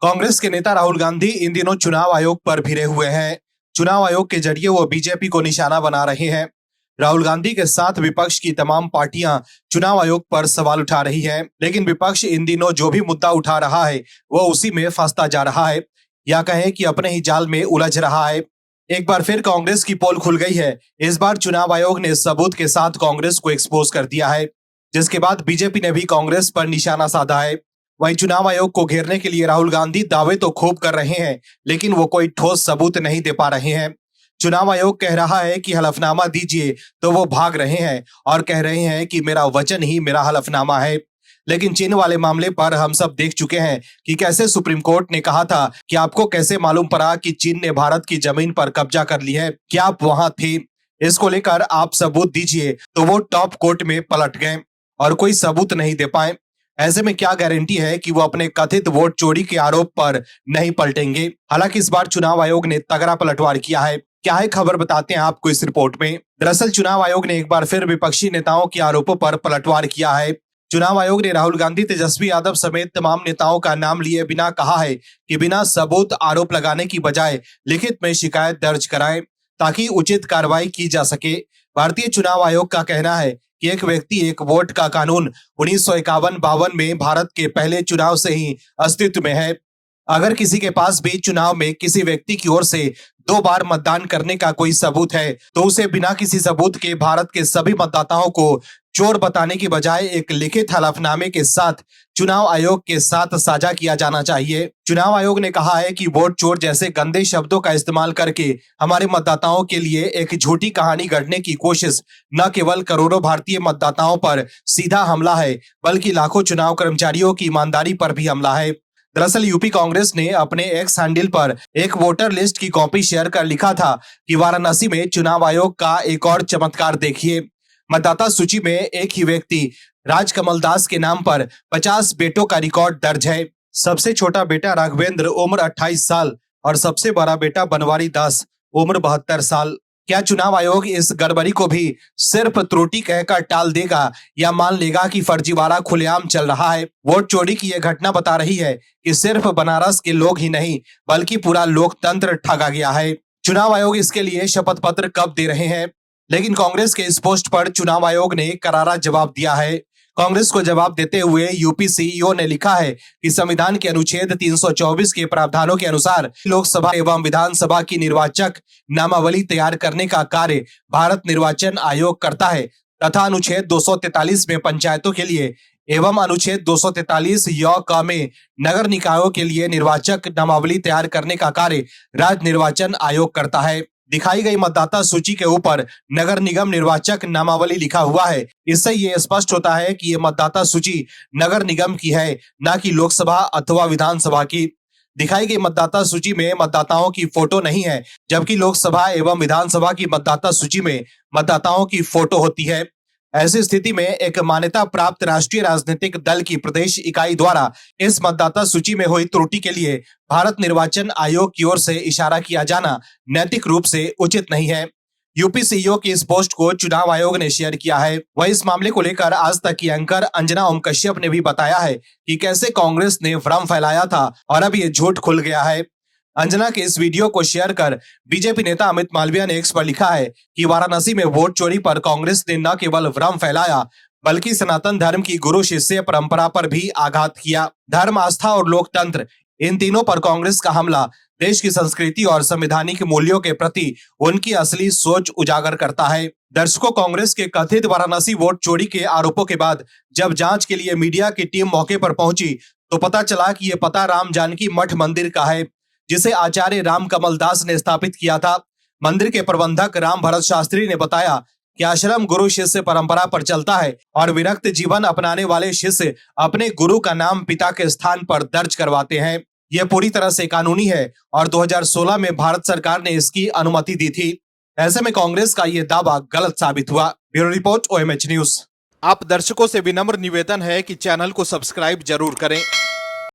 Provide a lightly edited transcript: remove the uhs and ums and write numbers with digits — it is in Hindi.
कांग्रेस के नेता राहुल गांधी इन दिनों चुनाव आयोग पर भिड़े हुए हैं। चुनाव आयोग के जरिए वो बीजेपी को निशाना बना रहे हैं। राहुल गांधी के साथ विपक्ष की तमाम पार्टियां चुनाव आयोग पर सवाल उठा रही हैं, लेकिन विपक्ष इन दिनों जो भी मुद्दा उठा रहा है वो उसी में फंसता जा रहा है, या कहें कि अपने ही जाल में उलझ रहा है। एक बार फिर कांग्रेस की पोल खुल गई है। इस बार चुनाव आयोग ने सबूत के साथ कांग्रेस को एक्सपोज कर दिया है, जिसके बाद बीजेपी ने भी कांग्रेस पर निशाना साधा है। वहीं चुनाव आयोग को घेरने के लिए राहुल गांधी दावे तो खूब कर रहे हैं, लेकिन वो कोई ठोस सबूत नहीं दे पा रहे हैं। चुनाव आयोग कह रहा है कि हलफनामा दीजिए, तो वो भाग रहे हैं और कह रहे हैं कि मेरा वचन ही मेरा हलफनामा है। लेकिन चीन वाले मामले पर हम सब देख चुके हैं कि कैसे सुप्रीम कोर्ट ने कहा था कि आपको कैसे मालूम पड़ा कि चीन ने भारत की जमीन पर कब्जा कर ली है, क्या आप वहां थे? इसको लेकर आप सबूत दीजिए, तो वो टॉप कोर्ट में पलट गए और कोई सबूत नहीं दे पाए। ऐसे में क्या गारंटी है कि वो अपने कथित वोट चोरी के आरोप पर नहीं पलटेंगे? हालांकि इस बार चुनाव आयोग ने तगड़ा पलटवार किया है। क्या है खबर, बताते हैं आपको इस रिपोर्ट में। दरअसल चुनाव आयोग ने एक बार फिर विपक्षी नेताओं के आरोपों पर पलटवार किया है। चुनाव आयोग ने राहुल गांधी, तेजस्वी यादव समेत तमाम नेताओं का नाम लिए बिना कहा है कि बिना सबूत आरोप लगाने की बजाय लिखित में शिकायत दर्ज कराएं, ताकि उचित कार्रवाई की जा सके। भारतीय चुनाव आयोग का कहना है कि एक व्यक्ति एक वोट का कानून 1951-52 में भारत के पहले चुनाव से ही अस्तित्व में है। अगर किसी के पास भी चुनाव में किसी व्यक्ति की ओर से 2 बार मतदान करने का कोई सबूत है, तो उसे बिना किसी सबूत के भारत के सभी मतदाताओं को चोर बताने की बजाय एक लिखित हलफनामे के साथ चुनाव आयोग के साथ साझा किया जाना चाहिए। चुनाव आयोग ने कहा है कि वोट चोर जैसे गंदे शब्दों का इस्तेमाल करके हमारे मतदाताओं के लिए एक झूठी कहानी गढ़ने की कोशिश न केवल करोड़ों भारतीय मतदाताओं पर सीधा हमला है, बल्कि लाखों चुनाव कर्मचारियों की ईमानदारी पर भी हमला है। दरअसल यूपी कांग्रेस ने अपने एक्स हैंडल पर एक वोटर लिस्ट की कॉपी शेयर कर लिखा था कि वाराणसी में चुनाव आयोग का एक और चमत्कार देखिए। मतदाता सूची में एक ही व्यक्ति राजकमल दास के नाम पर 50 बेटों का रिकॉर्ड दर्ज है। सबसे छोटा बेटा राघवेंद्र, उम्र 28 साल, और सबसे बड़ा बेटा बनवारी दास, उम्र 72 साल। क्या चुनाव आयोग इस गड़बड़ी को भी सिर्फ त्रुटि कहकर टाल देगा, या मान लेगा कि फर्जीवाड़ा खुलेआम चल रहा है? वोट चोरी की यह घटना बता रही है कि सिर्फ बनारस के लोग ही नहीं, बल्कि पूरा लोकतंत्र ठगा गया है। चुनाव आयोग इसके लिए शपथ पत्र कब दे रहे हैं? लेकिन कांग्रेस के इस पोस्ट पर चुनाव आयोग ने करारा जवाब दिया है। कांग्रेस को जवाब देते हुए यूपी सीईओ ने लिखा है कि संविधान के अनुच्छेद 324 के प्रावधानों के अनुसार लोकसभा एवं विधानसभा की निर्वाचक नामावली तैयार करने का कार्य भारत निर्वाचन आयोग करता है, तथा अनुच्छेद 243 में पंचायतों के लिए एवं अनुच्छेद 243 य में नगर निकायों के लिए निर्वाचक नामावली तैयार करने का कार्य राज्य निर्वाचन आयोग करता है। दिखाई गई मतदाता सूची के ऊपर नगर निगम निर्वाचक नामावली लिखा हुआ है। इससे ये स्पष्ट होता है कि ये मतदाता सूची नगर निगम की है, न कि लोकसभा अथवा विधानसभा की। दिखाई गई मतदाता सूची में मतदाताओं की फोटो नहीं है, जबकि लोकसभा एवं विधानसभा की मतदाता सूची में मतदाताओं की फोटो होती है। ऐसी स्थिति में एक मान्यता प्राप्त राष्ट्रीय राजनीतिक दल की प्रदेश इकाई द्वारा इस मतदाता सूची में हुई त्रुटि के लिए भारत निर्वाचन आयोग की ओर से इशारा किया जाना नैतिक रूप से उचित नहीं है। यूपी सीईओ की इस पोस्ट को चुनाव आयोग ने शेयर किया है। वहीं इस मामले को लेकर आज तक की एंकर अंजना ओम कश्यप ने भी बताया है कि कैसे कांग्रेस ने भ्रम फैलाया था और अब ये झूठ खुल गया है। अंजना के इस वीडियो को शेयर कर बीजेपी नेता अमित मालविया ने एक्स पर लिखा है कि वाराणसी में वोट चोरी पर कांग्रेस ने न केवल भ्रम फैलाया, बल्कि सनातन धर्म की गुरु शिष्य परंपरा पर भी आघात किया। धर्म, आस्था और लोकतंत्र, इन तीनों पर कांग्रेस का हमला देश की संस्कृति और संवैधानिक मूल्यों के प्रति उनकी असली सोच उजागर करता है। दर्शकों, कांग्रेस के कथित वाराणसी वोट चोरी के आरोपों के बाद जब जांच के लिए मीडिया की टीम मौके पर पहुंची, तो पता चला कि ये पता राम जानकी मठ मंदिर का है, जिसे आचार्य राम कमल दास ने स्थापित किया था। मंदिर के प्रबंधक राम भरत शास्त्री ने बताया कि आश्रम गुरु शिष्य परंपरा पर चलता है और विरक्त जीवन अपनाने वाले शिष्य अपने गुरु का नाम पिता के स्थान पर दर्ज करवाते हैं। यह पूरी तरह से कानूनी है और 2016 में भारत सरकार ने इसकी अनुमति दी थी। ऐसे में कांग्रेस का यह दावा गलत साबित हुआ। Bureau report, OMH news. आप दर्शकों से विनम्र निवेदन है कि चैनल को सब्सक्राइब जरूर करें